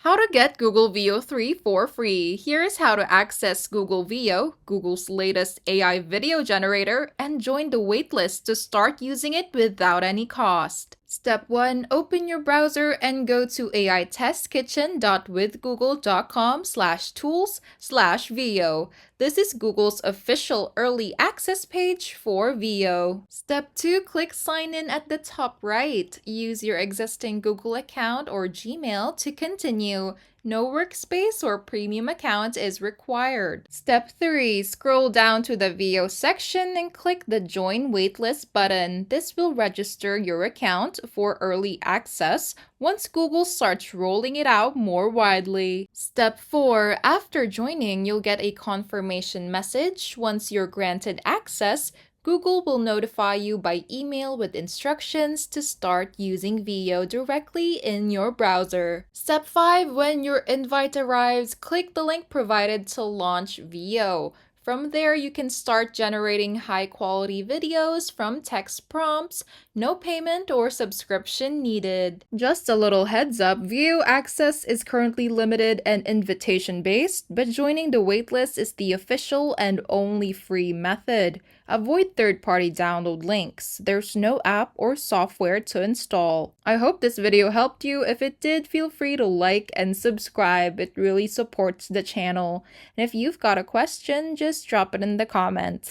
How to get Google Veo 3 for free. Here's how to access Google Veo, Google's latest AI video generator, and join the waitlist to start using it without any cost. Step 1. Open your browser and go to aitestkitchen.withgoogle.com/tools/Veo. This is Google's official early access page for Veo. Step 2. Click Sign In at the top right. Use your existing Google account or Gmail to continue. No workspace or premium account is required. Step 3. Scroll down to the Veo section and click the Join Waitlist button. This will register your account for early access once Google starts rolling it out more widely. Step 4. After joining, you'll get a confirmation message. Once you're granted access, Google will notify you by email with instructions to start using Veo directly in your browser. Step 5. When your invite arrives, click the link provided to launch Veo. From there, you can start generating high-quality videos from text prompts. No payment or subscription needed. Just a little heads up, Veo access is currently limited and invitation-based, but joining the waitlist is the official and only free method. Avoid third-party download links. There's no app or software to install. I hope this video helped you. If it did, feel free to like and subscribe. It really supports the channel. And if you've got a question, just drop it in the comments.